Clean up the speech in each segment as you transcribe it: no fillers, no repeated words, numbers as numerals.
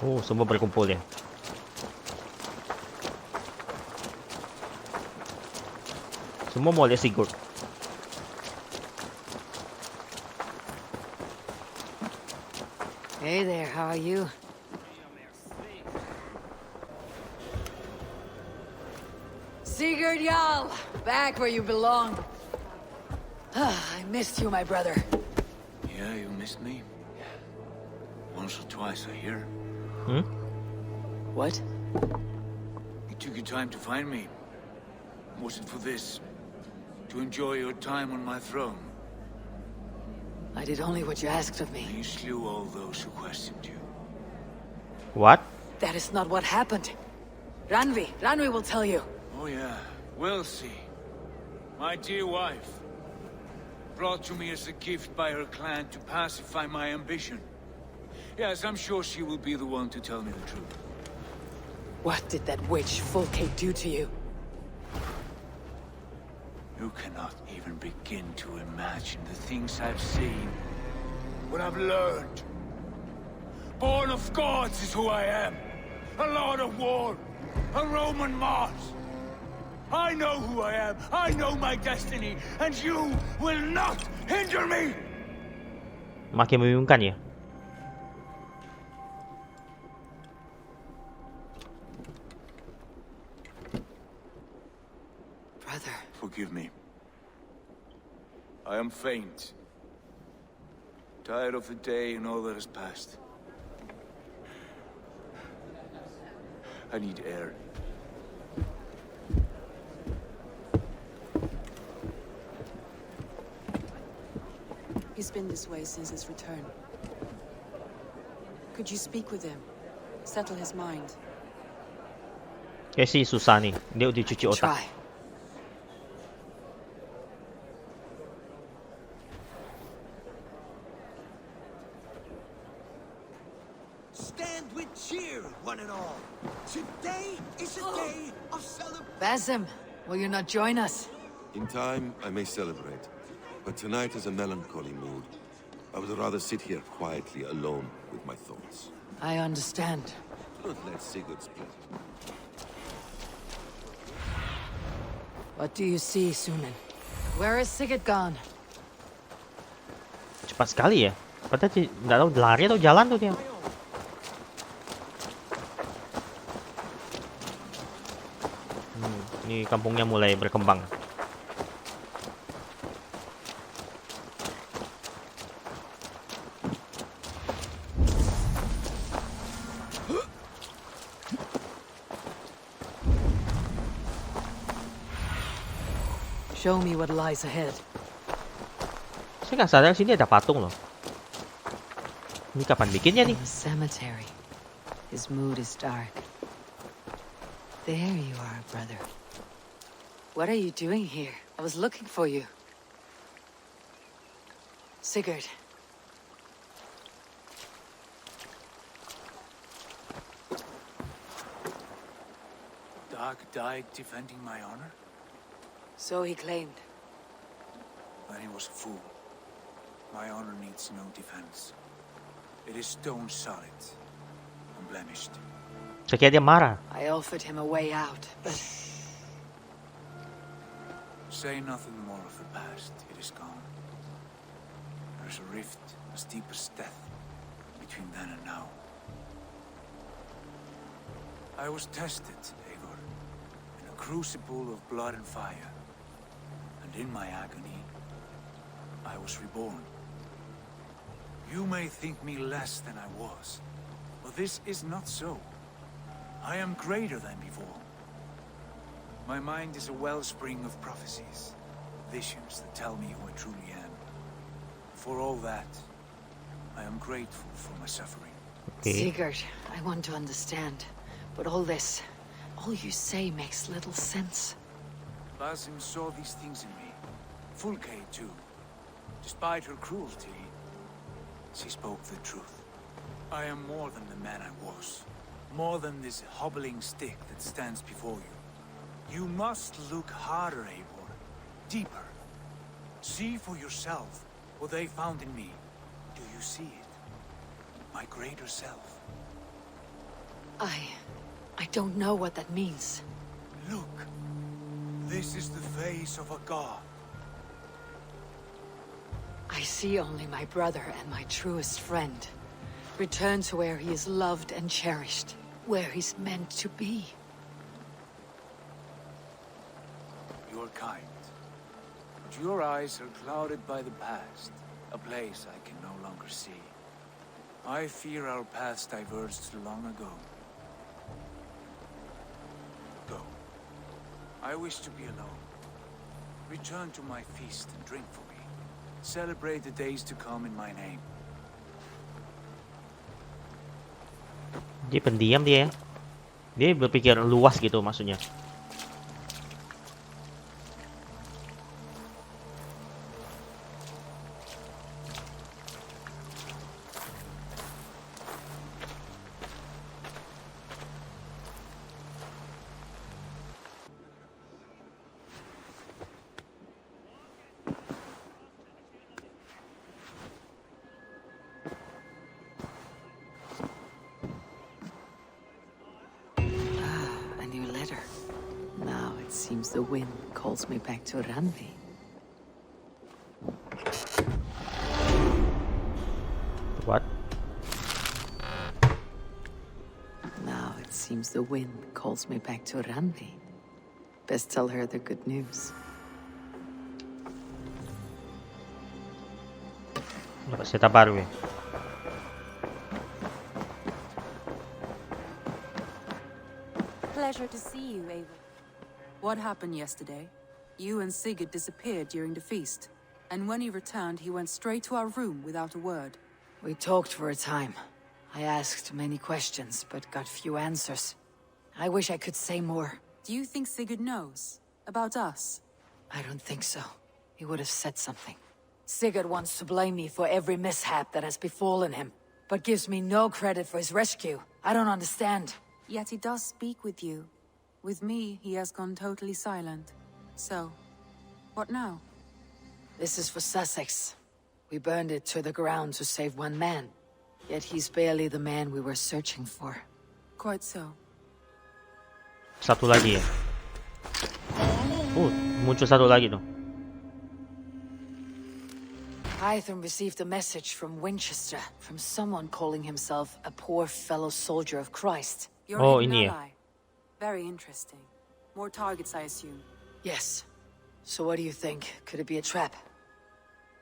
Oh, semua berkumpul ya. Semua mau lihat Sigurd. Hey there, how are you? Sigurd Jarl, back where you belong. I missed you, my brother. Yeah, you missed me. Once or twice, I hear. What? You took your time to find me. Was it for this? To enjoy your time on my throne? I did only what you asked of me. You slew all those who questioned you. What? That is not what happened. Ranvi will tell you. Oh yeah, we'll see. My dear wife, brought to me as a gift by her clan to pacify my ambition. Yes, I'm sure she will be the one to tell me the truth. What did that witch Fulke do to you? You cannot even begin to imagine the things I've seen, what I've learned. Born of gods is who I am. A lord of war, a Roman Mars. I know who I am, I know my destiny, and you will not hinder me! Makin membingungkan ya. Brother. Forgive me. I am faint. Tired of the day and all that has passed. I need air. He's been this way since his return. Could you speak with him? Settle his mind. Kasi susah nih, dia udah cuci otak. Try. Stand with cheer, one and all. Today is a day of celebration. Basim, will you not join us? In time, I may celebrate. But tonight is a melancholy mood. I would rather sit here quietly, alone, with my thoughts. I understand. Do not let Sigurd split. What do you see, Sunan? Where is Sigurd gone? Cepat sekali ya. Padahal nggak tahu lari atau jalan tuh dia. Ini kampungnya mulai berkembang. Show me what lies ahead. Saya nggak sadar sini ada patung loh. Ini kapan bikinnya nih? In the cemetery. His mood is dark. There you are, brother. What are you doing here? I was looking for you. Sigurd. Dag died defending my honor? So he claimed. Then he was a fool. My honor needs no defense. It is stone solid, unblemished. Saya kira dia marah. I offered him a way out, but Say nothing more of the past. It is gone. There is a rift as deep as death between then and now. I was tested, Eivor, in a crucible of blood and fire. And in my agony, I was reborn. You may think me less than I was, but this is not so. I am greater than before. My mind is a wellspring of prophecies, visions that tell me who I truly am. For all that, I am grateful for my suffering. Okay. Sigurd, I want to understand. But all you say makes little sense. Basim saw these things in me. Fulke, too. Despite her cruelty, she spoke the truth. I am more than the man I was. More than this hobbling stick that stands before you. You must look harder, Eivor. Deeper. See for yourself what they found in me. Do you see it? My greater self. I don't know what that means. Look, this is the face of a god. I see only my brother and my truest friend. Return to where he is loved and cherished, where he's meant to be. You're kind, but your eyes are clouded by the past, a place I can no longer see. I fear our paths diverged long ago. Go. I wish to be alone. Return to my feast and drink for me. Celebrate the days to come in my name. Dia pendiam dia. Dia berpikir luas gitu maksudnya. A new letter. Now it seems the wind calls me back to Randi. What? Now it seems the wind calls me back to Randi. Best tell her the good news. Dapat cerita baru ya. Pleasure to see you, Eivor. What happened yesterday? You and Sigurd disappeared during the feast, and when he returned, he went straight to our room without a word. We talked for a time. I asked many questions, but got few answers. I wish I could say more. Do you think Sigurd knows about us? I don't think so. He would have said something. Sigurd wants to blame me for every mishap that has befallen him, but gives me no credit for his rescue. I don't understand. Yet he does speak with you. With me, he has gone totally silent. So, what now? This is for Sussex. We burned it to the ground to save one man. Yet he's barely the man we were searching for. Quite so. Satu lagi ya. Muncul satu lagi tuh. Hytham received a message from Winchester, from someone calling himself a poor fellow soldier of Christ. You're Oh, an ini ya. ally. Very interesting. More targets, I assume. Yes. So what do you think? Could it be a trap?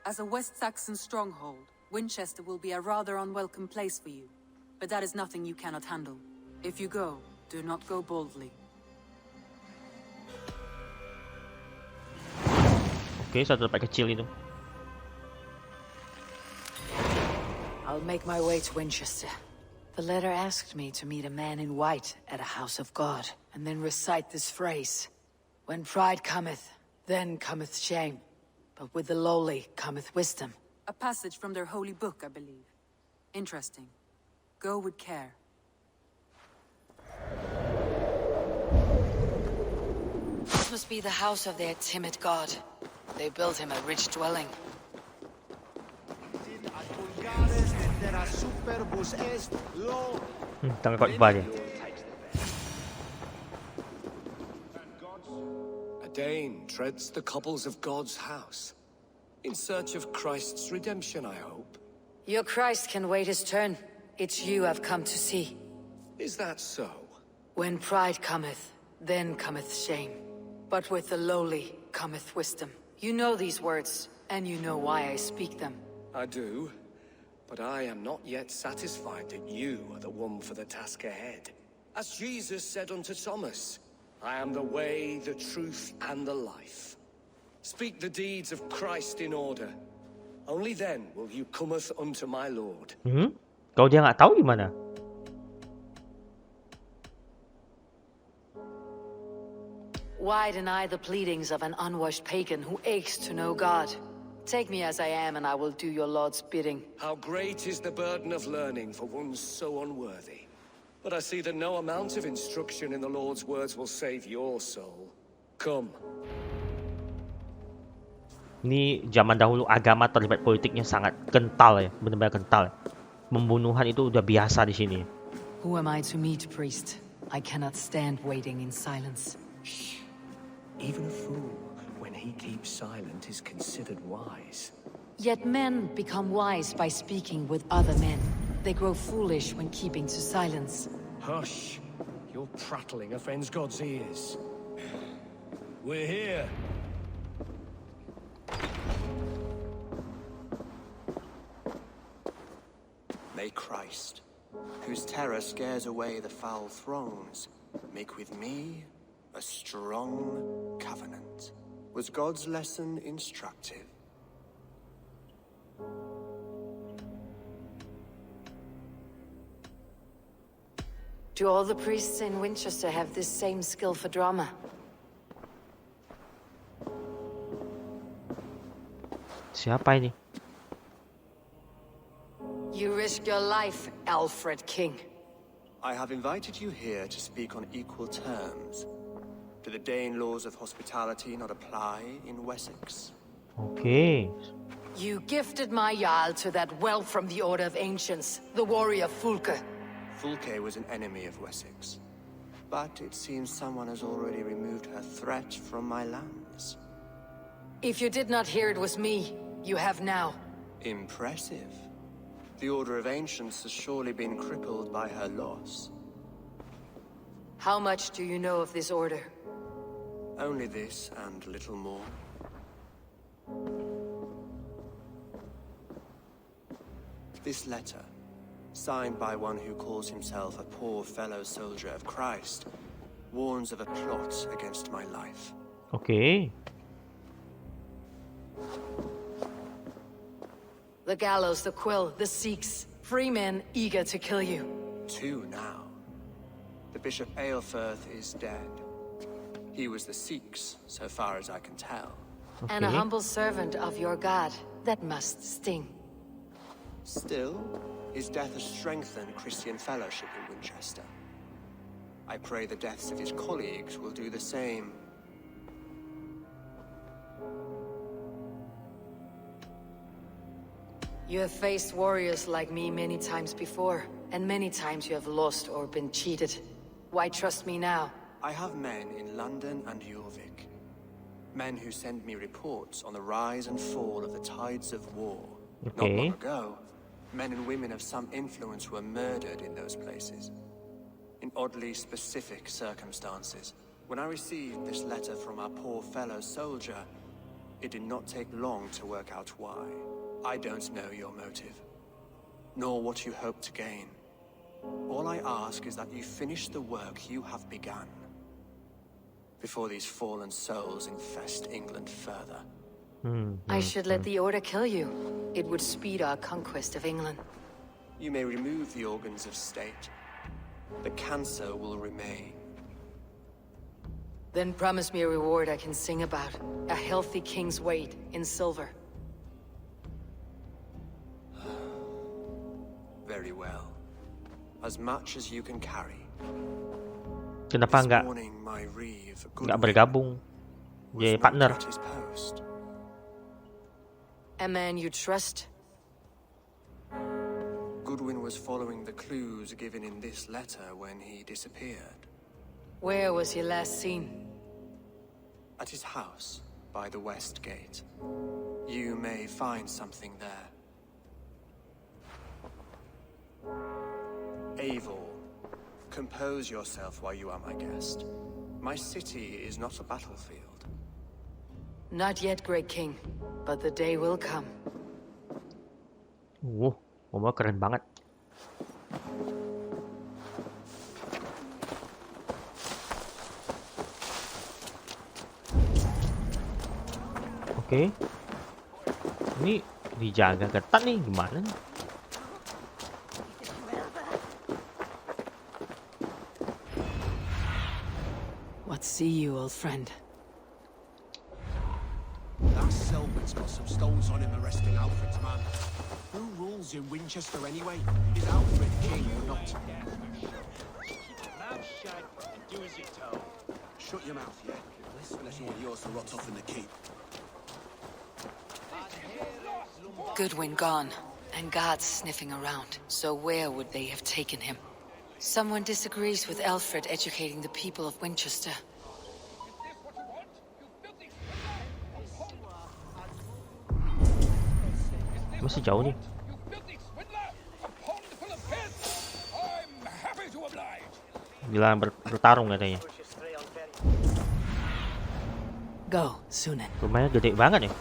As a West Saxon stronghold, Winchester will be a rather unwelcome place for you. But that is nothing you cannot handle. If you go, do not go boldly. Oke, satu tempat kecil itu. I'll make my way to Winchester. The letter asked me to meet a man in white at a house of God, and then recite this phrase. When pride cometh, then cometh shame. But with the lowly cometh wisdom. A passage from their holy book, I believe. Interesting. Go with care. This must be the house of their timid god. They built him a rich dwelling. Tanggal khotbah dia. A Dane treads the cobbles of God's house. In search of Christ's redemption, I hope. Your Christ can wait his turn. It's you I've come to see. Is that so? When pride cometh, then cometh shame. But with the lowly cometh wisdom. You know these words, and you know why I speak them. I do. But I am not yet satisfied that you are the one for the task ahead. As Jesus said unto Thomas, I am the way, the truth, and the life. Speak the deeds of Christ in order. Only then will you cometh unto my Lord. Kalau dia nggak tahu gimana? Why deny the pleadings of an unwashed pagan who aches to know God? Take me as I am, and I will do your Lord's bidding. How great is the burden of learning for one so unworthy. But I see that no amount of instruction in the Lord's words will save your soul. Come. Ini zaman dahulu agama terlibat politiknya sangat kental ya, benar-benar kental. Pembunuhan itu udah biasa di sini. Who am I to meet, priest? I cannot stand waiting in silence. Even a fool, when he keeps silent, is considered wise. Yet men become wise by speaking with other men. They grow foolish when keeping to silence. Hush! Your prattling offends God's ears. We're here. May Christ, whose terror scares away the foul thrones, make with me a strong covenant. Was God's lesson instructive? Do all the priests in Winchester have this same skill for drama? Siapa ini? You risk your life, Alfred King. I have invited you here to speak on equal terms. Do the Dane laws of hospitality not apply in Wessex? Oke. You gifted my Jarl to that whelp from the Order of Ancients, the warrior Fulke. Fulke was an enemy of Wessex. But it seems someone has already removed her threat from my lands. If you did not hear it was me, you have now. Impressive. The Order of Ancients has surely been crippled by her loss. How much do you know of this order? Only this and little more. This letter, signed by one who calls himself a poor fellow soldier of Christ, warns of a plot against my life. Oke. The gallows, the quill, the Sikhs, free men eager to kill you. 2 now. The Bishop Aelfirth is dead. He was the Sikhs, so far as I can tell. And a Okay. humble servant of your god. That must sting. Still, his death has strengthened Christian fellowship in Winchester. I pray the deaths of his colleagues will do the same. You have faced warriors like me many times before, and many times you have lost or been cheated. Why trust me now? I have men in London and Jorvik. Men who send me reports on the rise and fall of the tides of war. Not Okay. long ago, men and women of some influence were murdered in those places. In oddly specific circumstances. When I received this letter from our poor fellow soldier, it did not take long to work out why. I don't know your motive, nor what you hope to gain. All I ask is that you finish the work you have begun, before these fallen souls infest England further. I should let the order kill you. It would speed our conquest of England. You may remove the organs of state. The cancer will remain. Then promise me a reward I can sing about. A healthy king's weight in silver. Very well. As much as you can carry. Kenapa This nggak morning, my reeve, nggak Goodwin, bergabung? was Jadi not partner. at his post. A man you trust? Goodwin was following the clues given in this letter when he disappeared. Where was he last seen? At his house, by the west gate. You may find something there. Eivor, compose yourself while you are my guest. My city is not a battlefield. Not yet, great king. But the day will come. Ngomong keren banget. Oke. Ini dijaga ketat nih, gimana nih? What see you, old friend? That Selwyn's got some stones on him arresting Alfred's man. Who rules in Winchester anyway? Is Alfred king or not? Mouth shut and do as you're told. Shut your mouth, yeah? Unless you want yours to rot off in the keep. Goodwin gone, and guards sniffing around. So where would they have taken him? Someone disagrees with Alfred educating the people of Winchester. Masih jauh nih. Bilang bertarung katanya. Go, Sunan. Rumahnya gede banget ya.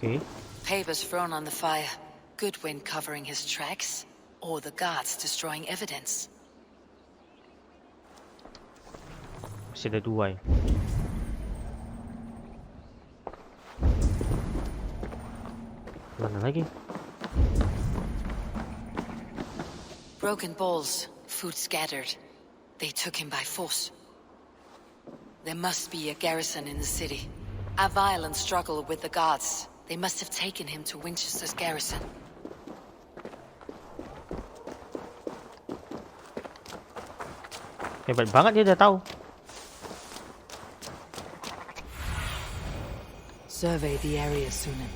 Okay. Papers thrown on the fire. Goodwin covering his tracks, or the guards destroying evidence. Masih ada dua ya. Mana lagi? Broken bowls, food scattered. They took him by force. There must be a garrison in the city. A violent struggle with the guards. They must have taken him to Winchester's garrison. Hebat banget dia udah tahu. Survey the area, Sunan.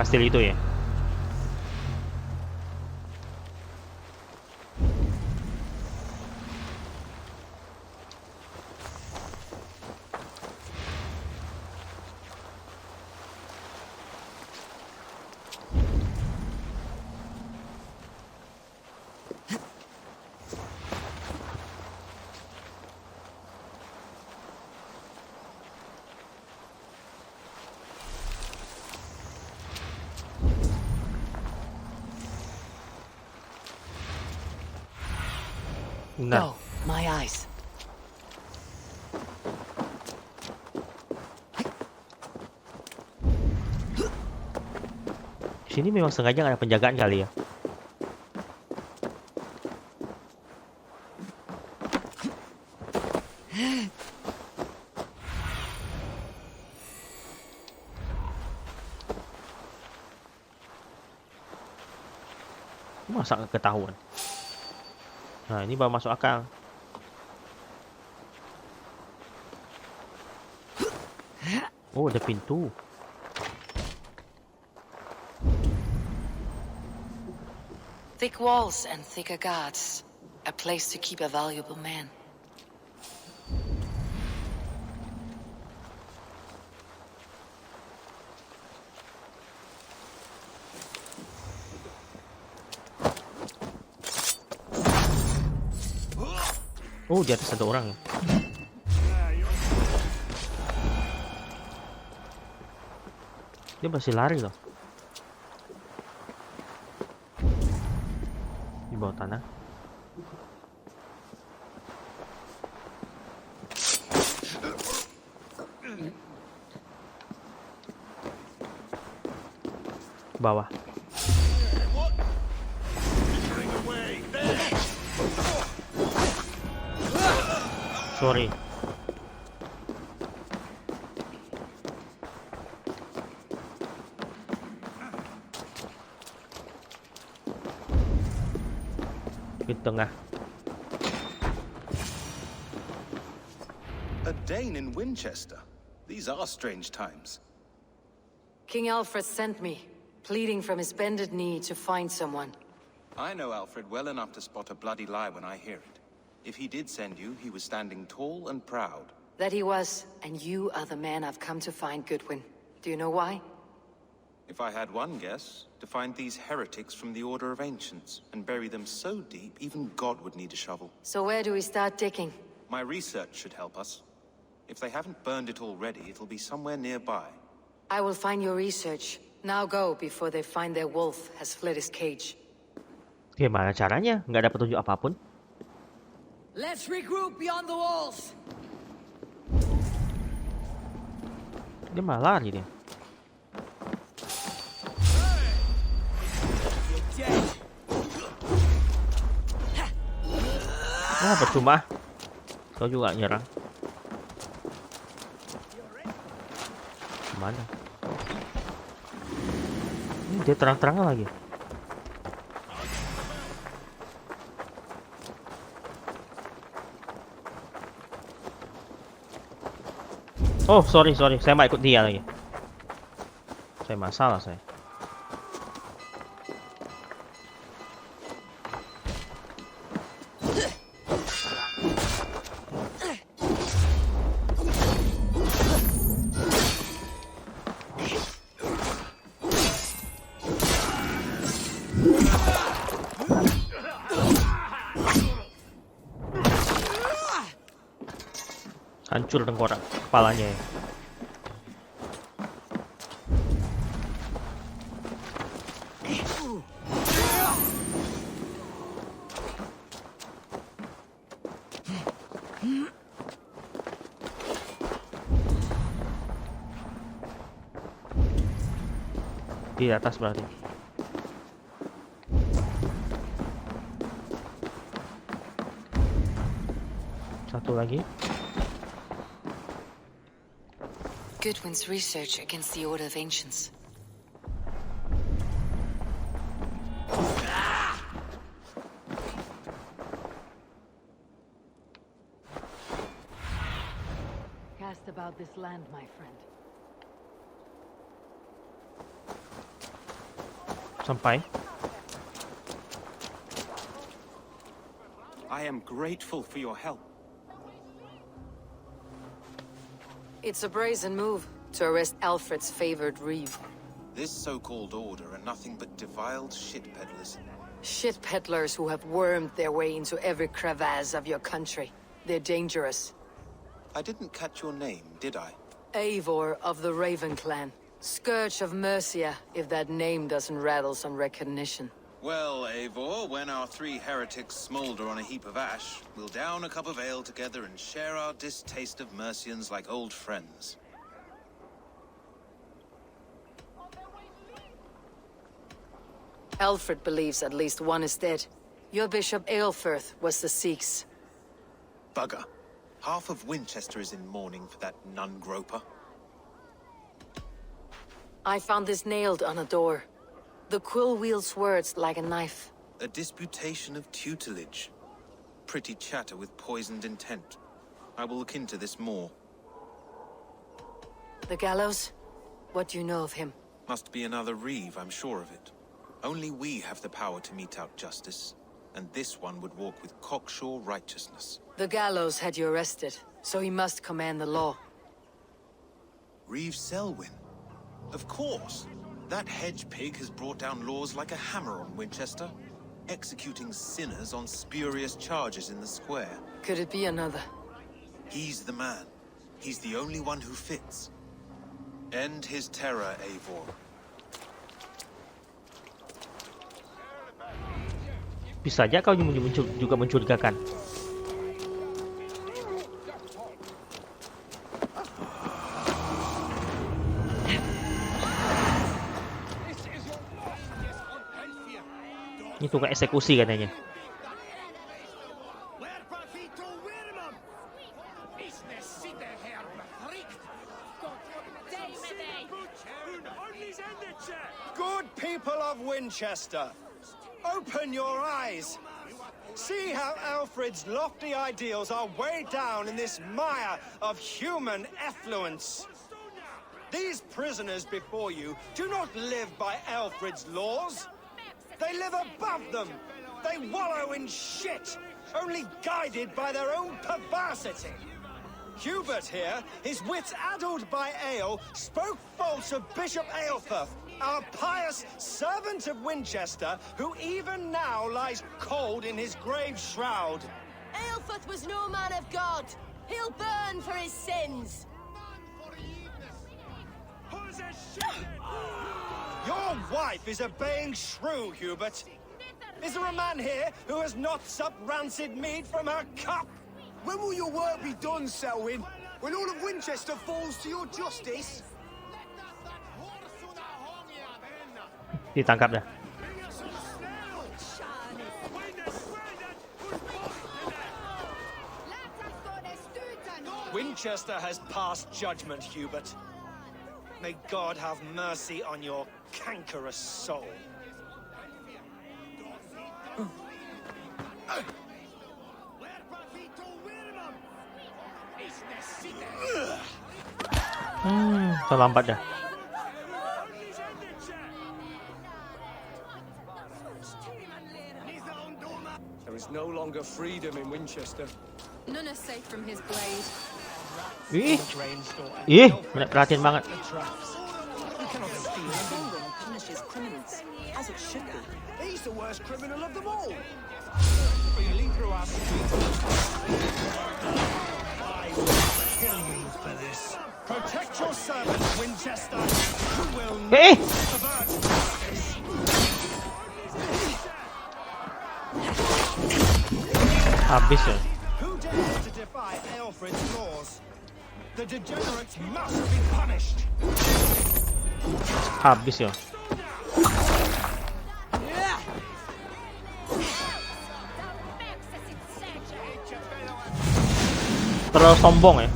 Kastil itu ya. Nah, Go, my eyes. sini memang sengaja nggak ada penjagaan kali ya. Masa nggak ketahuan? Nah, ini baru masuk akal. Oh, ada pintu. Thick walls and thicker guards. A place to keep a valuable man. Oh, di atas ada orang ya. Dia masih lari loh. Di bawah tanah. Bawah. Sorry. Di tengah. A Dane in Winchester. These are strange times. King Alfred sent me, pleading from his bended knee to find someone. I know Alfred well enough to spot a bloody lie when I hear it. If he did send you, he was standing tall and proud. That he was, and you are the man I've come to find, Goodwin. Do you know why? If I had one guess, to find these heretics from the Order of Ancients and bury them so deep, even God would need a shovel. So where do we start digging? My research should help us. If they haven't burned it already, it'll be somewhere nearby. I will find your research. Now go before they find their wolf has fled his cage. Gimana caranya? Nggak ada petunjuk apapun. Let's regroup beyond the walls. Dia malah lari dia. Ah, percuma. Kau juga nyerang. Mana? Ini dia terang-terangan lagi. Oh, sorry. Saya mau ikut dia lagi. Saya masalah saya. Hancur tengkorak kepalanya ya. Di atas berarti. Satu lagi. Goodwin's research against the Order of Ancients. Cast about this land, my friend. Sampai. I am grateful for your help. It's a brazen move to arrest Alfred's favored reeve. This so-called order are nothing but defiled shit peddlers. Shit peddlers who have wormed their way into every crevasse of your country. They're dangerous. I didn't catch your name, did I? Eivor of the Raven clan. Scourge of Mercia, if that name doesn't rattle some recognition. Well, Eivor, when our three heretics smolder on a heap of ash, we'll down a cup of ale together and share our distaste of Mercians like old friends. Alfred believes at least one is dead. Your Bishop Aelfirth was the Sikhs. Bugger. Half of Winchester is in mourning for that nun-groper. I found this nailed on a door. The quill wields words like a knife. A disputation of tutelage. Pretty chatter with poisoned intent. I will look into this more. The gallows? What do you know of him? Must be another Reeve, I'm sure of it. Only we have the power to mete out justice, and this one would walk with cocksure righteousness. The gallows had you arrested, so he must command the law. Reeve Selwyn? Of course. That hedge pig has brought down laws like a hammer on Winchester, executing sinners on spurious charges in the square. Could it be another? He's the man. He's the only one who fits. End his terror, Eivor. Bisa aja kau juga mencurigakan. Ini tukang eksekusi katanya. Good people of Winchester, open your eyes. See how Alfred's lofty ideals are weighed down in this mire of human effluence. These prisoners before you do not live by Alfred's laws. They live above them. They wallow in shit, only guided by their own perversity. Hubert here, his wits addled by ale, spoke false of Bishop Aelfirth, our pious servant of Winchester, who even now lies cold in his grave shroud. Aelfirth was no man of God. He'll burn for his sins. Your wife is a baying shrew, Hubert. Is there a man here who has not supped rancid mead from her cup? When will your work be done, Selwyn? When all of Winchester falls to your justice? Ditangkap dah. Winchester has passed judgment, Hubert. May God have mercy on your cankerous soul. Terlambat dah. There is no longer freedom in Winchester. None are safe from his blade. Menarik perhatian banget. Punishes criminals, as it should be. He's the worst criminal of them all. Feeling through our streets. I will kill you for this. Protect your servant, Winchester. You will not subvert justice. Habis ya. Who dares to defy Alfred's laws? The degenerates must be punished. Habis ya. Terlalu sombong ya.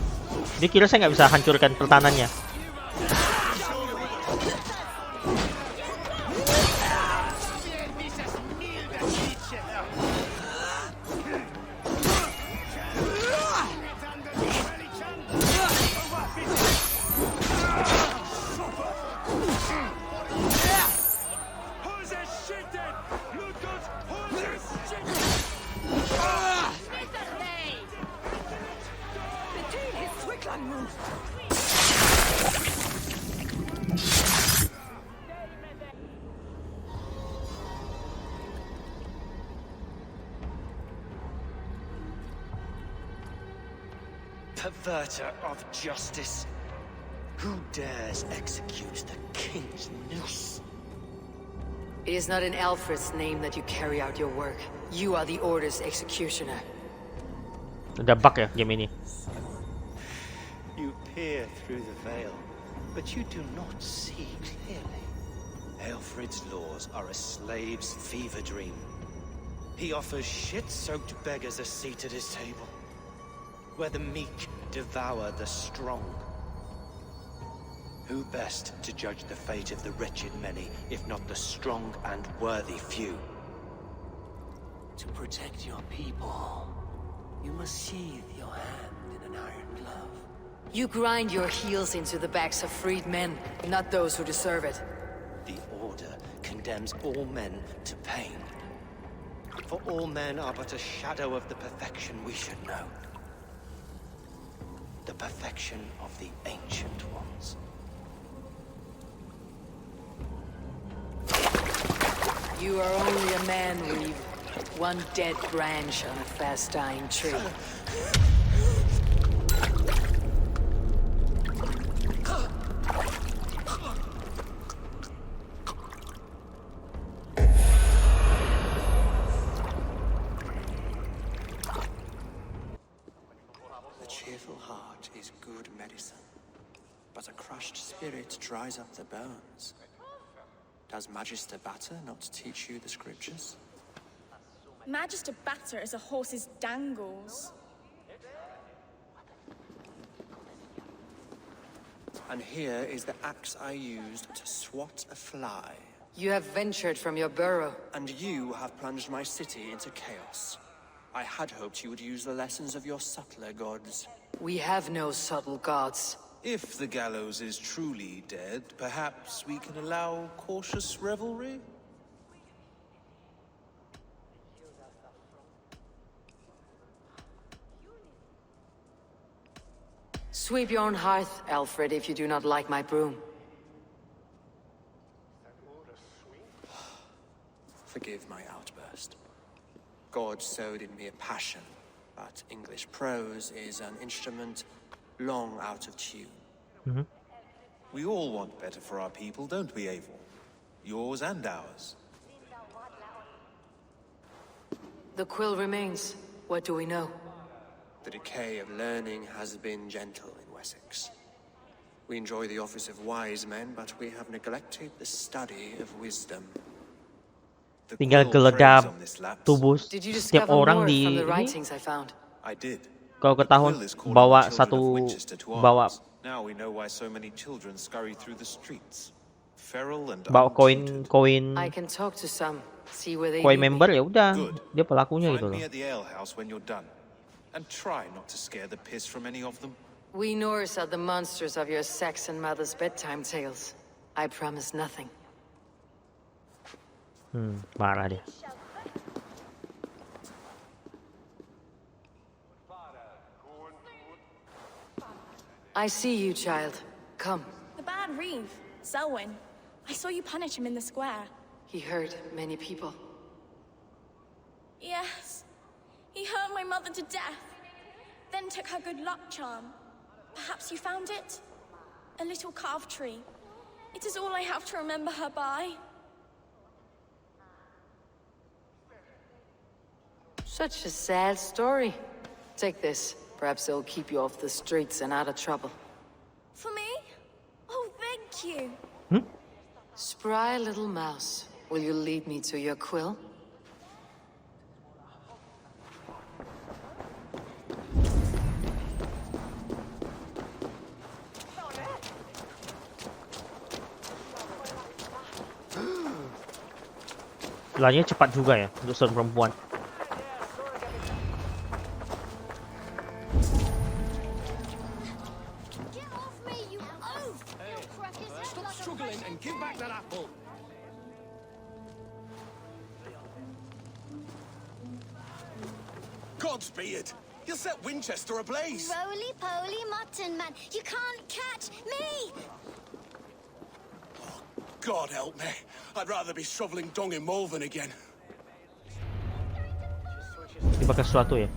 Dia kira saya nggak bisa hancurkan pertahanannya. Perverter of justice. Who dares execute the king's noose? It is not in Alfred's name that you carry out your work. You are the Order's executioner. Ada bug ya game ini. You peer through the veil, but you do not see clearly. Alfred's laws are a slave's fever dream. He offers shit-soaked beggars a seat at his table, where the meek devour the strong. Who best to judge the fate of the wretched many, if not the strong and worthy few? To protect your people, you must sheathe your hand in an iron glove. You grind your heels into the backs of freed men, not those who deserve it. The Order condemns all men to pain. For all men are but a shadow of the perfection we should know. The perfection of the Ancient Ones. You are only a man, Reeve. One dead branch on a fast-dying tree. The cheerful heart is good medicine, but a crushed spirit dries up the bones. Does Magister Batter not teach you the scriptures? Magister Batter is a horse's dangles. And here is the axe I used to swat a fly. You have ventured from your burrow. And you have plunged my city into chaos. I had hoped you would use the lessons of your subtler gods. We have no subtle gods. If the gallows is truly dead, perhaps we can allow cautious revelry? Sweep your own hearth, Alfred, if you do not like my broom. Forgive my outburst. God sowed in me a passion, but English prose is an instrument long out of tune. We all want better for our people, don't we, Eivor? Yours and ours. The quill remains. What do we know? The decay of learning has been gentle in Wessex. We enjoy the office of wise men, but we have neglected the study of wisdom. The Tinggal quill geledah preys on this lapse. tubuh Did you setiap discover orang more di from the ini. writings I found? I did. Kau The ketahuan quill is calling bawa the children of satu Winchester to bawa arms. Now we know why so many children scurry through the streets. Feral and bawa untutored. koin I can talk to some, see where they koin lead me. member, ya udah, Good. dia pelakunya gitu Find loh. me at the alehouse when you're done. And try not to scare the piss from any of them. We Norse are the monsters of your Saxon mother's bedtime tales. I promise nothing. Marah dia. I see you, child. Come. The bad Reeve, Selwyn. I saw you punish him in the square. He hurt many people. Yes. He hurt my mother to death. Then took her good luck charm. Perhaps you found it? A little carved tree. It is all I have to remember her by. Such a sad story. Take this. Perhaps it'll keep you off the streets and out of trouble. For me? Oh, thank you. Spry little mouse. Will you lead me to your quill? Larinya cepat juga ya untuk seorang perempuan. Stop struggling and give back that apple. Gods be it! You'll set Winchester ablaze! Roly-poly mutton man, you can't catch me! God help me. I'd rather be shoveling dung in Malvern again. Dibakar sesuatu ya.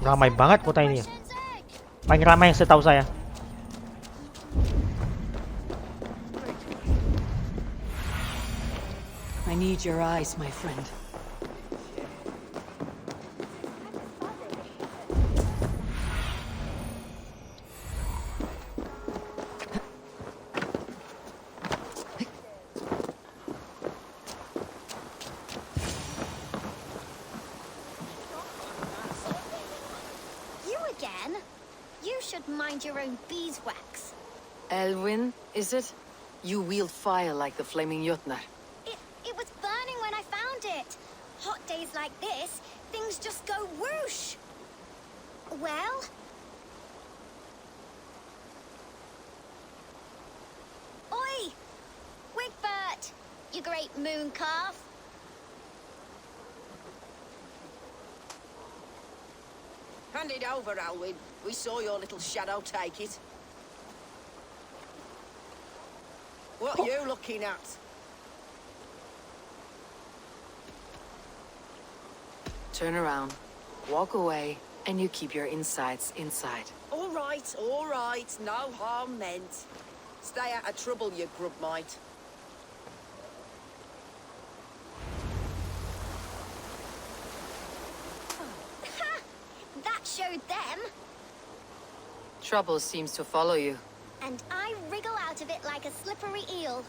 Ramai banget kota ini ya. Paling ramai setahu saya. I need your eyes, my friend. Mind your own beeswax. Elwyn, is it? You wield fire like the flaming Jotnar. It was burning when I found it. Hot days like this, things just go whoosh. Well? Oi! Wigbert! You great moon calf. Hand it over, Alwyn. We saw your little shadow take it. What are you looking at? Turn around, walk away, and you keep your insides inside. All right. No harm meant. Stay out of trouble, you grub mite. That showed them. Trouble seems to follow you. And I wriggle out of it like a slippery eel.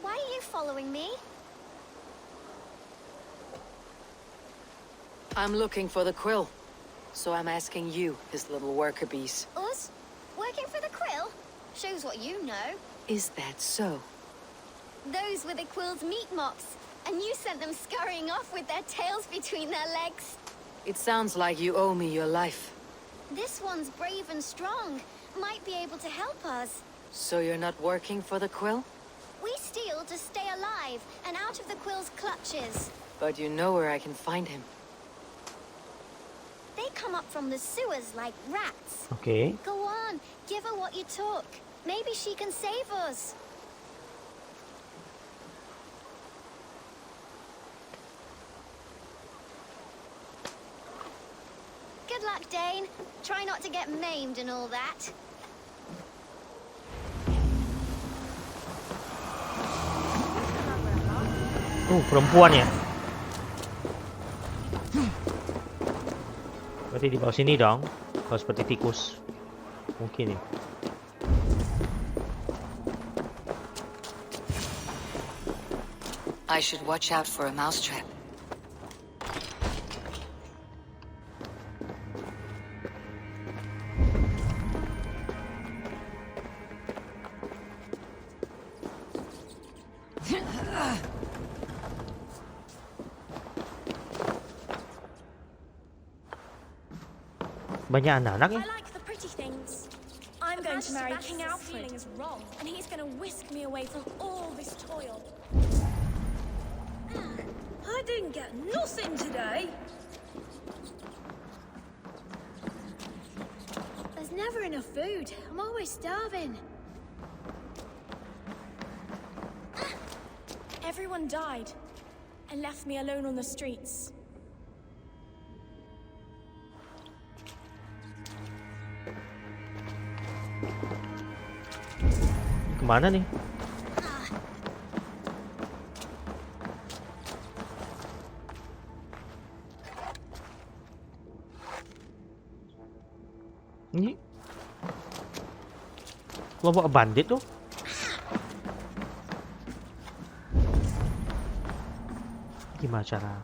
Why are you following me? I'm looking for the quill. So I'm asking you, his little worker bees. Us? Working for the quill? Shows what you know. Is that so? Those were the quill's meat mops. And you sent them scurrying off with their tails between their legs. It sounds like you owe me your life. This one's brave and strong. Might be able to help us. So you're not working for the quill? We steal to stay alive and out of the quill's clutches. But you know where I can find him. They come up from the sewers like rats. Okay. Go on, give her what you took. Maybe she can save us. Good luck, Dane. Try not to get maimed and all that. Perempuan ya. Berarti di bawah sini dong. Kalau seperti tikus. Mungkin ya. I should watch out for a mousetrap. Banyak anak-anak ya. I like the pretty things. I'm going to marry King Alfred, and he's going to whisk me away from all this toil. I didn't get nothing today. There's never enough food. I'm always starving. Everyone died and left me alone on the streets. Kemana nih? Ini kelompok bandit tuh. Gimana cara?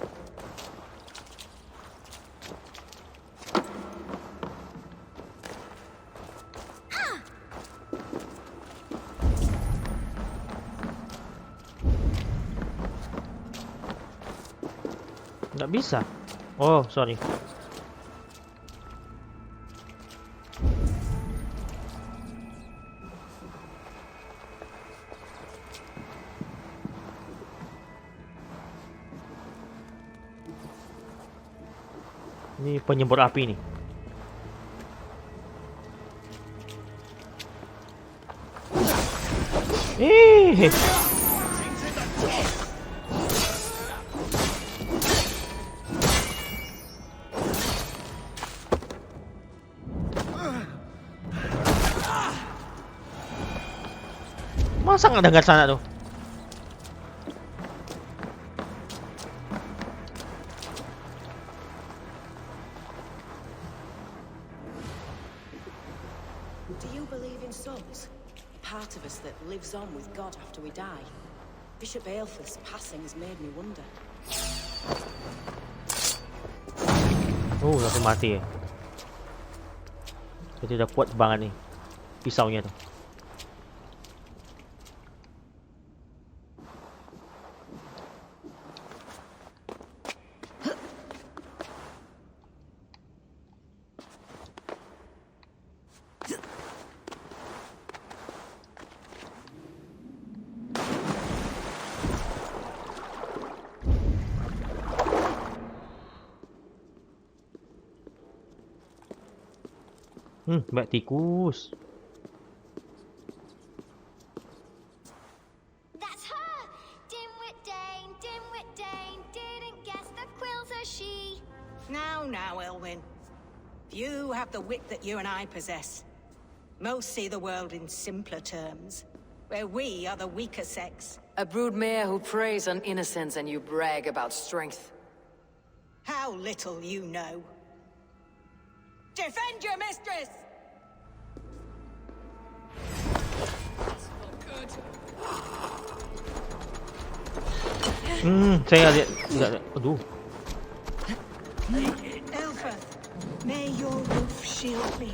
Nggak bisa. Oh, sorry. Ini penyembur api nih. Masa nggak dengar sana tuh? Do you believe in souls? Part of us that lives on with God after we die. Bishop Aelfir's passing has made me wonder. Oh, langsung mati ya. Jadi udah kuat banget nih pisaunya tuh. Mbak tikus. That's her! Dimwit Dane, didn't guess the quills are she. Now, Elwyn. You have the wit that you and I possess. Most see the world in simpler terms, where we are the weaker sex. A broodmare who preys on innocence and you brag about strength. How little you know. Defend your mistress! Saya lihat enggak. Aduh. Elfa, may your roof shield me.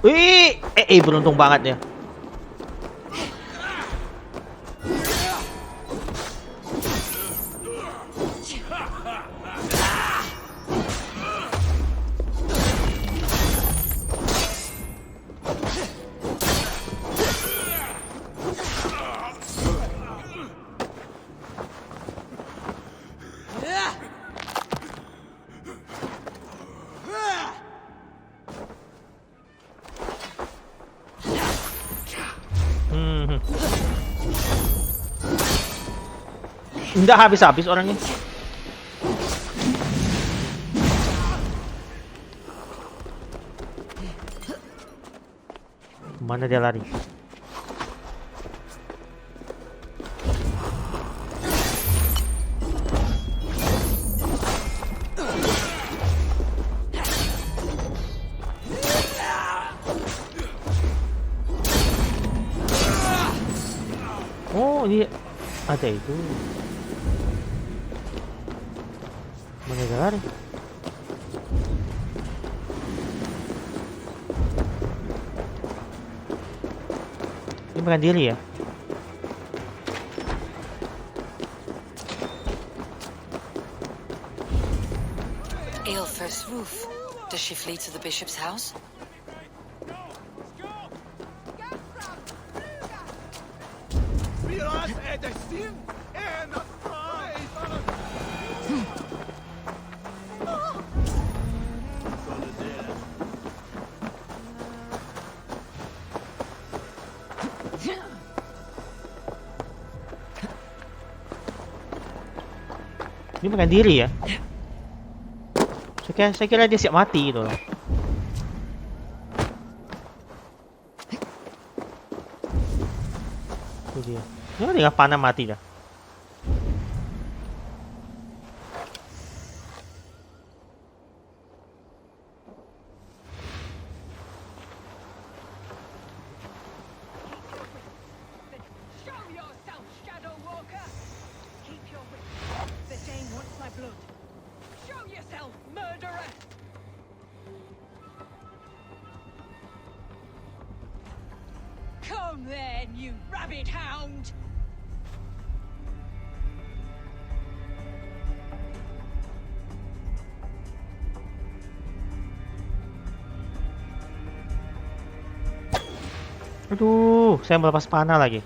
Wih, beruntung banget ya. Nggak habis-habis orangnya. Mana dia lari? Oh, ini ada itu. Mendengar. Ini bukan diri ya? Eilfor's roof. Does she flee to the bishop's house? Ini bukan diri ya? Saya kira dia siap mati gitu loh. Itu dia. Ini tinggal panah mati dah. Come then, you rabid hound! Aduh, saya melepas panah lagi.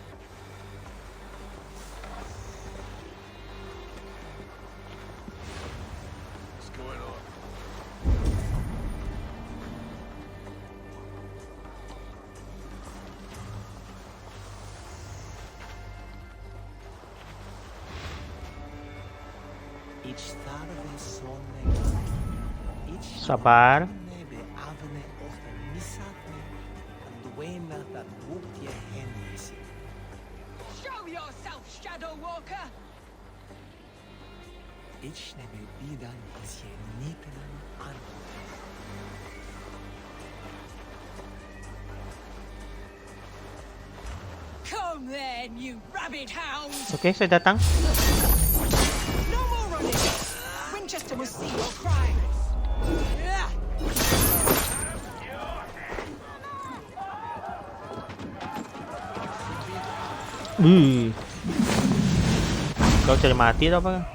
Sabar. Show yourself, Shadow Walker! Come then, you rabid hound! Oke, saya datang. No more running! Winchester must see your crimes! Kau cari mati atau apa?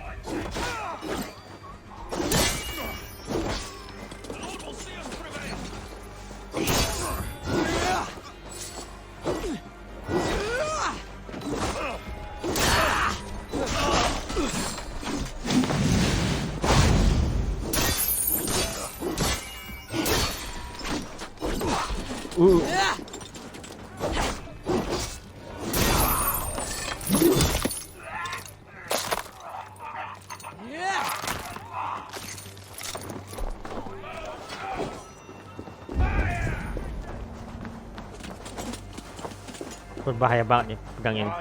Berbahaya banget nih pedangnya nih.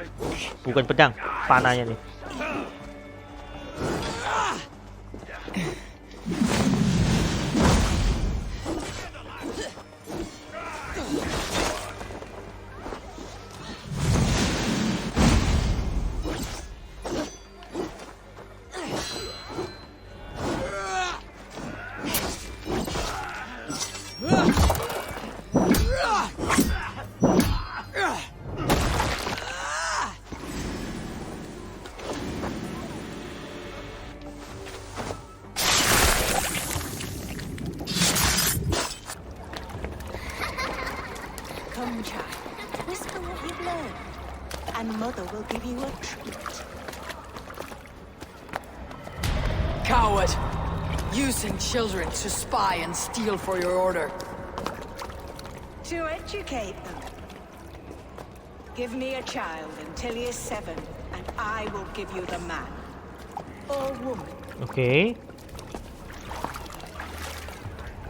Bukan pedang, panahnya nih. Come, child. Whisper what you've learned, and Mother will give you a treat. Coward! Using children to spy and steal for your order. To educate them. Give me a child until he is 7, and I will give you the man. Or woman. Okay.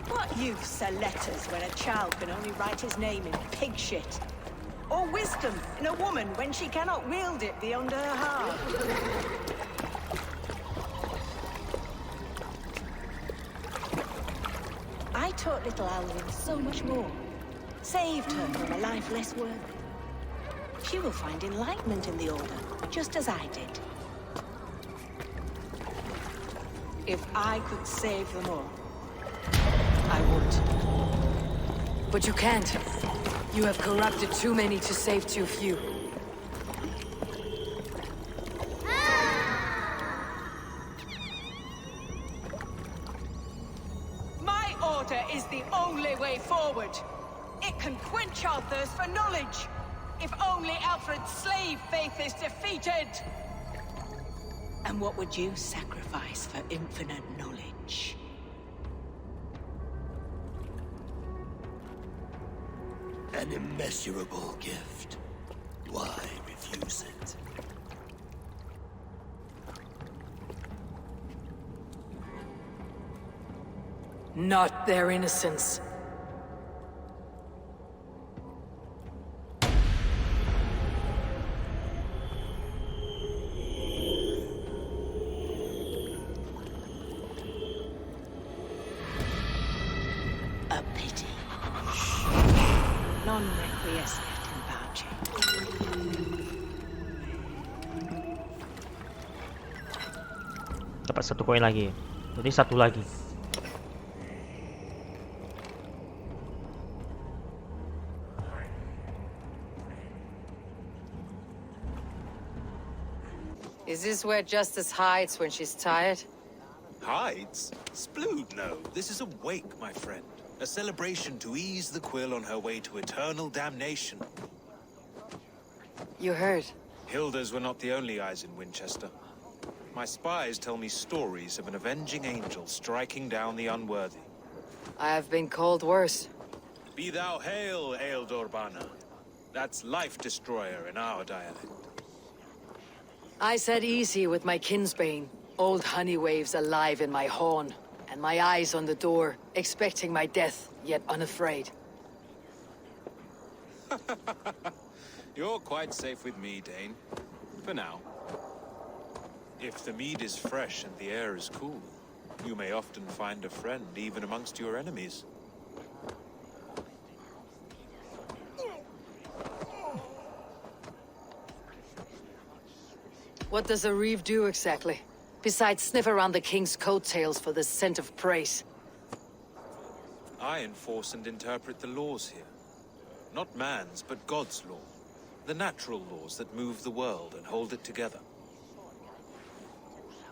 What use are letters when a child can only write his name in pig shit? Or wisdom in a woman when she cannot wield it beyond her heart? I taught little Alvin so much more. Saved her from a life less worthy. She will find enlightenment in the Order, just as I did. If I could save them all, I would. But you can't. You have corrupted too many to save too few. My order is the only way forward. It can quench our thirst for knowledge. If only Alfred's slave faith is defeated. And what would you sacrifice for infinite knowledge? An immeasurable gift. Why refuse it? Not their innocence. A pity. Non requiescat in pace. Dapat 1 koin lagi. Jadi 1 lagi. Is this where Justice hides when she's tired? Hides? Splood, no. This is a wake, my friend. A celebration to ease the quill on her way to eternal damnation. You heard. Hilda's were not the only eyes in Winchester. My spies tell me stories of an avenging angel striking down the unworthy. I have been called worse. Be thou hail, Eildorbana. That's life destroyer in our dialect. I said easy with my kinsbane. Old honey waves alive in my horn, and my eyes on the door, expecting my death, yet unafraid. You're quite safe with me, Dane. For now. If the mead is fresh and the air is cool, you may often find a friend even amongst your enemies. What does a reeve do exactly? Besides sniff around the king's coattails for the scent of praise. I enforce and interpret the laws here. Not man's, but God's law. The natural laws that move the world and hold it together.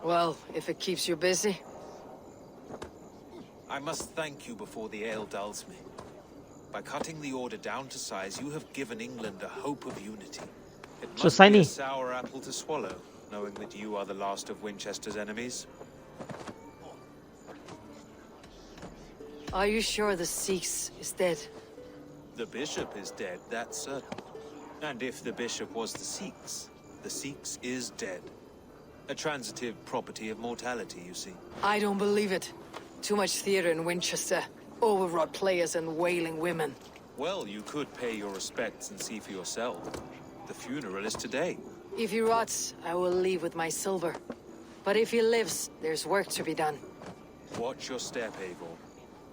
Well, if it keeps you busy. I must thank you before the ale dulls me. By cutting the order down to size, you have given England a hope of unity. It must be a sour apple to swallow, knowing that you are the last of Winchester's enemies. Are you sure the Sikhs is dead? The bishop is dead, that's certain. And if the bishop was the Sikhs is dead. A transitive property of mortality, you see. I don't believe it. Too much theater in Winchester. Overwrought players and wailing women. Well, you could pay your respects and see for yourself. The funeral is today. If he rots, I will leave with my silver. But if he lives, there's work to be done. Watch your step, Eivor.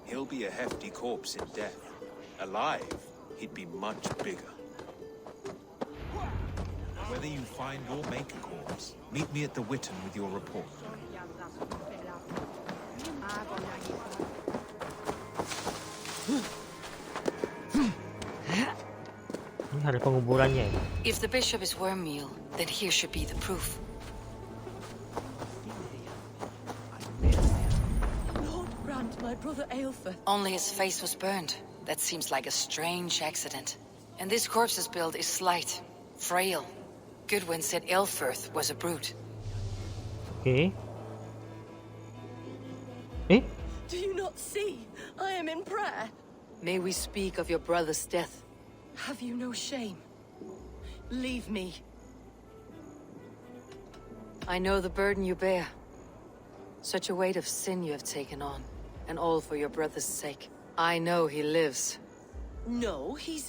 He'll be a hefty corpse in death. Alive, he'd be much bigger. Whether you find or make a corpse, meet me at the Witten with your report. Ini ada penguburannya. If the bishop is worm meal, then here should be the proof. Lord grant my brother Aelfir. Only his face was burned. That seems like a strange accident. And this corpse's build is slight, frail. Goodwin said Aelfirth was a brute. Okay. Do you not see? I am in prayer. May we speak of your brother's death? Have you no shame? Leave me. I know the burden you bear. Such a weight of sin you have taken on, and all for your brother's sake. I know he lives. No, he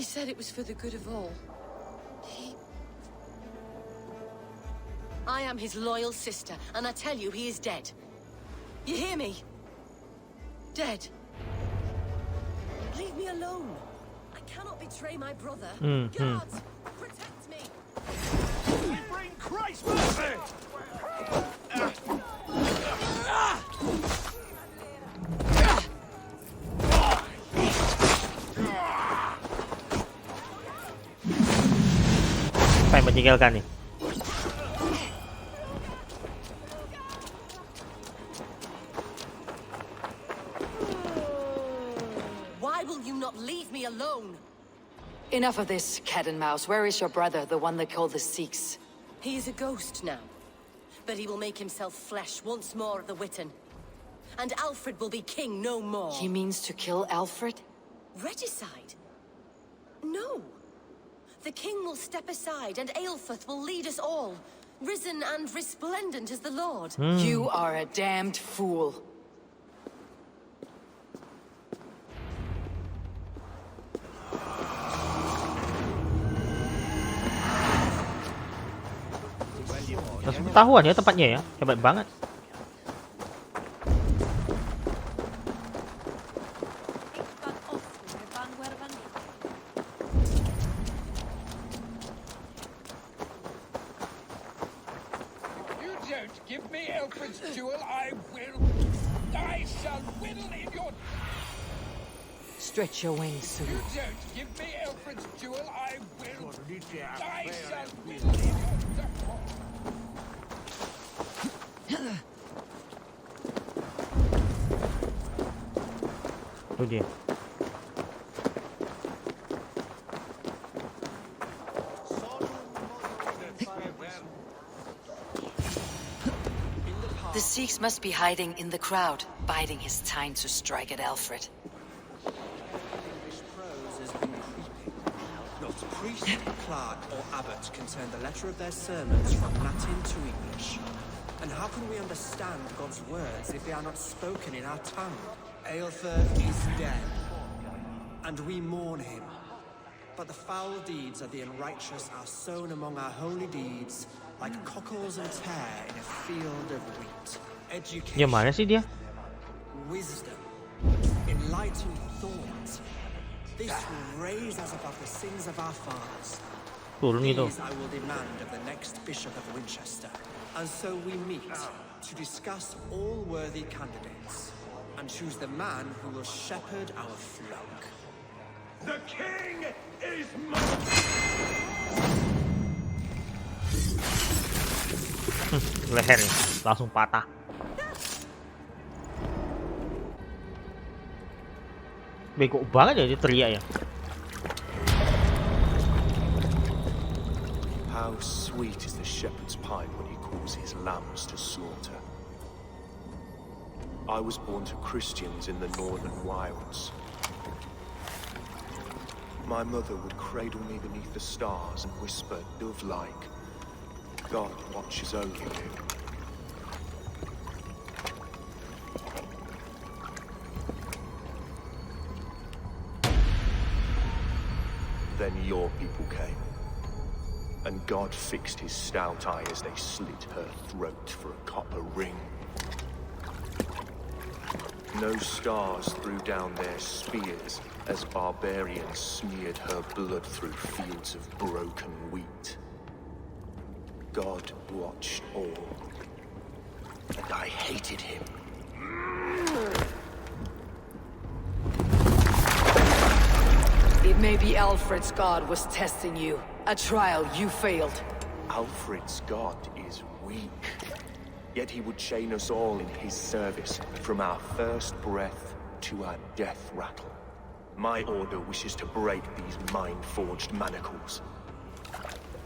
said it was for the good of all. I am his loyal sister, and I tell you he is dead. You hear me? Dead. Leave me alone. I cannot betray my brother. Hmm. Guards, protect me. We bring Christ mercy! Apa yang meninggalkan nih? Why will you not leave me alone? Enough of this, cat and mouse. Where is your brother, the one they call the Sikhs? He is a ghost now, but he will make himself flesh once more at the Witten. And Alfred will be king no more. He means to kill Alfred? Regicide? No. The king will step aside and Aelfrith will lead us all, risen and resplendent as the Lord. You are a damned fool. Langsung ketahuan ya tempatnya ya. Hebat banget. You don't give me Alfred's jewel, I shall whittle in your... Stretch your wings, Surat. You don't give me Alfred's jewel, I shall whittle in your... Itu dia. The Sikhs must be hiding in the crowd, biding his time to strike at Alfred. Not priest, clerk, or abbot can turn the letter of their sermons from Latin to English. And how can we understand God's words if they are not spoken in our tongue? Aelfrith is dead, and we mourn him. But the foul deeds of the unrighteous are sown among our holy deeds, like cockles and tare in a field of wheat. Education, Ya mana sih dia? wisdom, enlightened thought. This will raise us above the sins of our fathers. Turun itu. These I will demand of the next Bishop of Winchester. And so we meet to discuss all worthy candidates and choose the man who will shepherd our flock. The king is mine! Lehernya langsung patah. Bego banget ya dia teriak ya. How sweet is the shepherd's pipe when he calls his lambs to slaughter. I was born to Christians in the northern wilds. My mother would cradle me beneath the stars and whisper, dove-like, God watches over you. Then your people came, and God fixed his stout eye as they slit her throat for a copper ring. No stars threw down their spears as barbarians smeared her blood through fields of broken wheat. God watched all, and I hated him. It may be Alfred's god was testing you. A trial you failed. Alfred's god is weak, yet he would chain us all in his service, from our first breath to our death rattle. My order wishes to break these mind-forged manacles.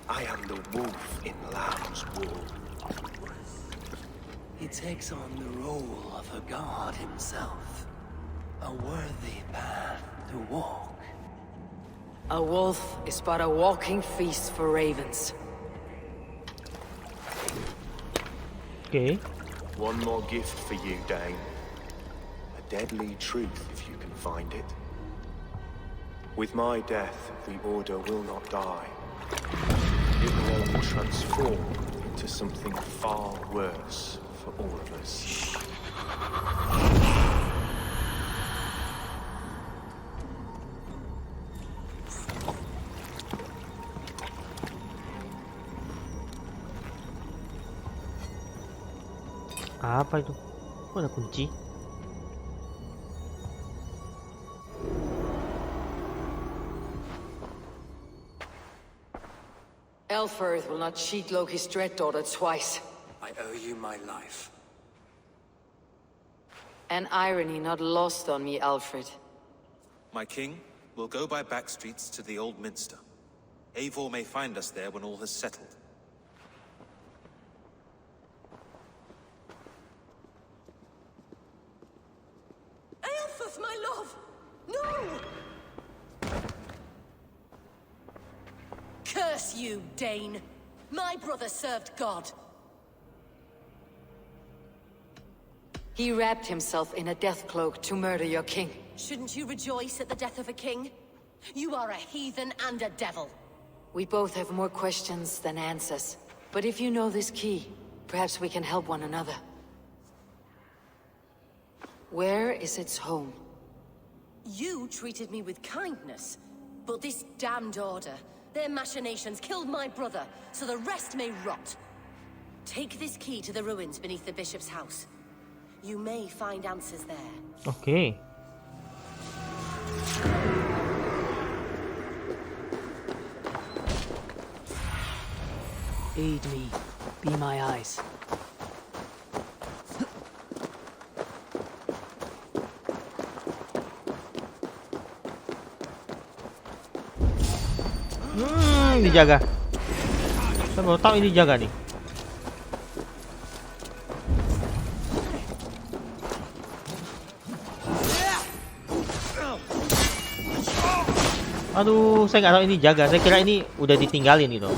I am the wolf in lamb's wool. He takes on the role of a god himself. A worthy path to walk. A wolf is but a walking feast for ravens. Okay. One more gift for you, Dane. A deadly truth, if you can find it. With my death, the Order will not die. It will only transform into something far worse for all of us. Apa itu? Oh, ada kunci. Eivor will not cheat Loki's dread daughter twice. I owe you my life. An irony not lost on me, Alfred. My king, we'll go by back streets to the old minster. Eivor may find us there when all has settled. Aelfus, my love! No! Curse you, Dane! My brother served God. He wrapped himself in a death cloak to murder your king. Shouldn't you rejoice at the death of a king? You are a heathen and a devil. We both have more questions than answers. But if you know this key, perhaps we can help one another. Where is its home? You treated me with kindness, but this damned order, their machinations killed my brother, so the rest may rot. Take this key to the ruins beneath the bishop's house. You may find answers there. Okay. Aid me. Be my eyes. Dijaga. Saya baru tahu ini dijaga nih. Aduh, saya nggak tahu ini jaga. Saya kira ini udah ditinggalin gitu.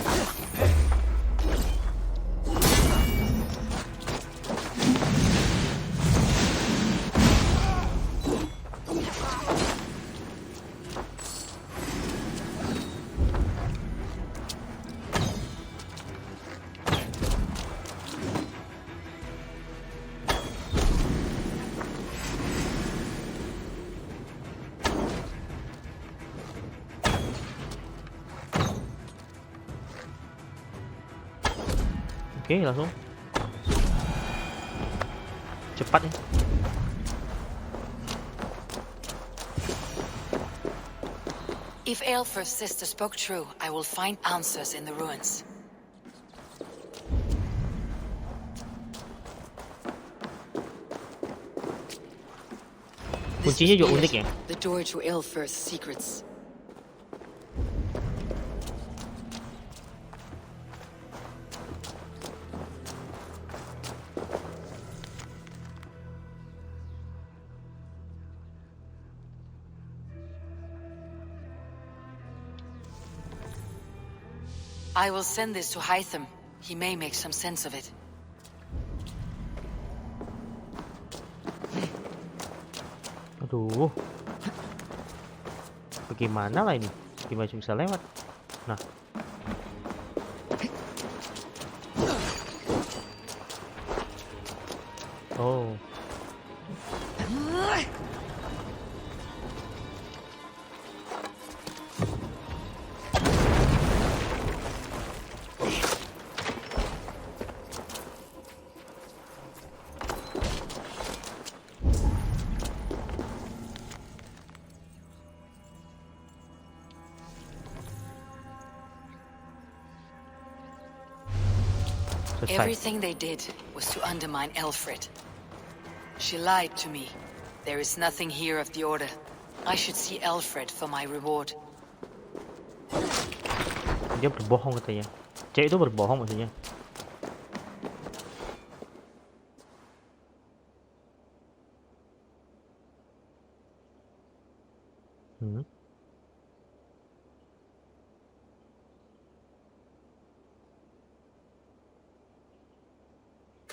Oke, langsung. Cepat ya. If Eilfor's sister spoke true, I will find answers in the ruins. Kuncinya juga unik ya. The door to Eilfor's secrets. I will send this to Hytham. He may make some sense of it. Aduh. Bagaimana lah ini? Gimana bisa lewat? Nah. Oh. Everything they did was to undermine Elfrid. She lied to me. There is nothing here of the Order. I should see Elfrid for my reward. Dia berbohong katanya. Cewek itu berbohong maksudnya.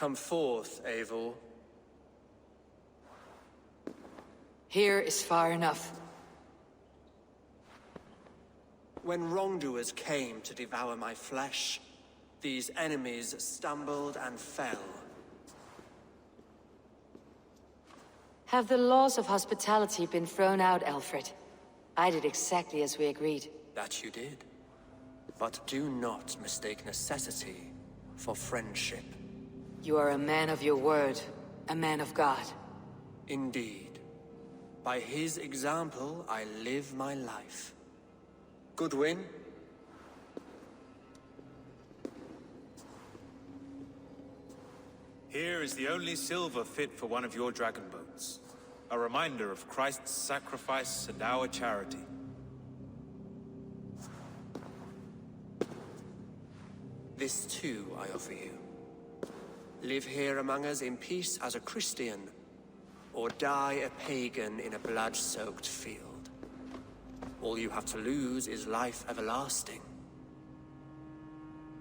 Come forth, Eivor. Here is far enough. When wrongdoers came to devour my flesh, these enemies stumbled and fell. Have the laws of hospitality been thrown out, Alfred? I did exactly as we agreed. That you did. But do not mistake necessity for friendship. You are a man of your word, a man of God. Indeed. By his example, I live my life. Goodwin? Here is the only silver fit for one of your dragon boats. A reminder of Christ's sacrifice and our charity. This too I offer you. Live here among us in peace as a Christian, or die a pagan in a blood-soaked field. All you have to lose is life everlasting.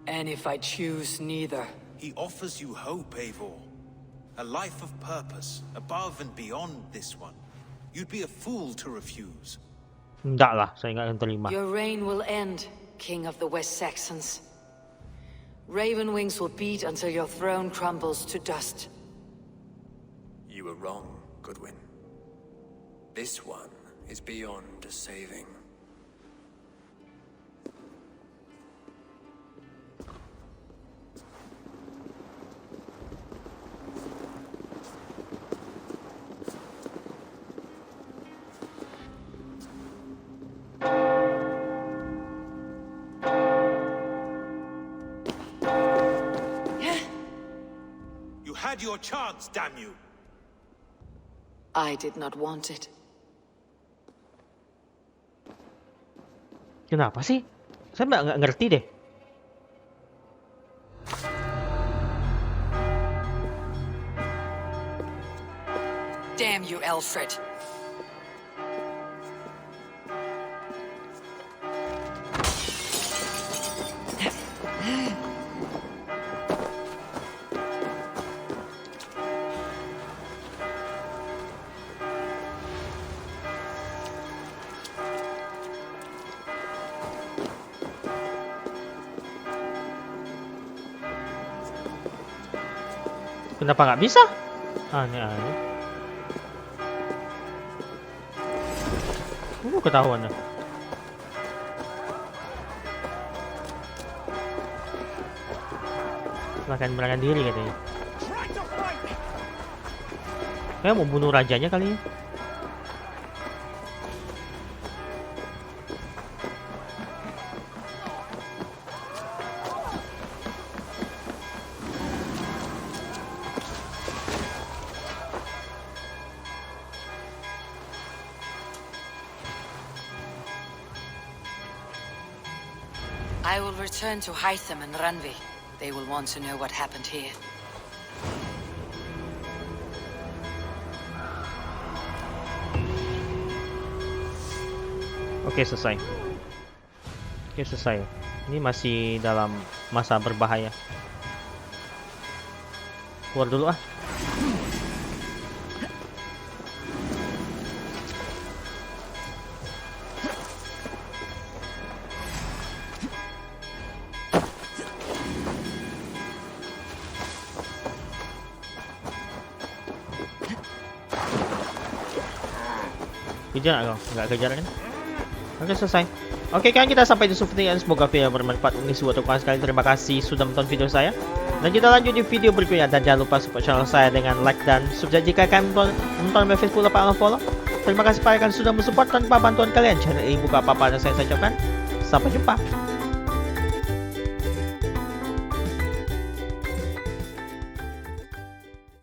And if I choose neither? He offers you hope, Eivor. A life of purpose, above and beyond this one. You'd be a fool to refuse. Enggak lah, saya nggak akan terima. Your reign will end, King of the West Saxons. Raven wings will beat until your throne crumbles to dust. You were wrong, Goodwin. This one is beyond saving. You had your chance, damn you! I did not want it. Kenapa sih? Saya nggak ngerti deh. Damn you, Alfred. Kenapa nggak bisa? Aneh-aneh. Ketahuan dah. Silahkan melarikan diri katanya. Kayak mau bunuh rajanya kali ya. I will return to Hytham and Randvi. They will want to know what happened here. Oke, selesai. Oke, selesai. Ini masih dalam masa berbahaya. Keluar dulu ah. Kejar nggak kau? Nggak kejar kan? Oke, selesai. Oke, kan kita sampai di subtitle. Semoga video bermanfaat. Ini sebuah tukuan sekali. Terima kasih sudah menonton video saya. Dan kita lanjut di video berikutnya. Dan jangan lupa support channel saya dengan like dan subscribe jika kalian menonton di Facebook atau follow. Terima kasih pada kalian sudah mensupport. Tanpa bantuan kalian, channel ini buka apa-apa yang saya ucapkan. Sampai jumpa.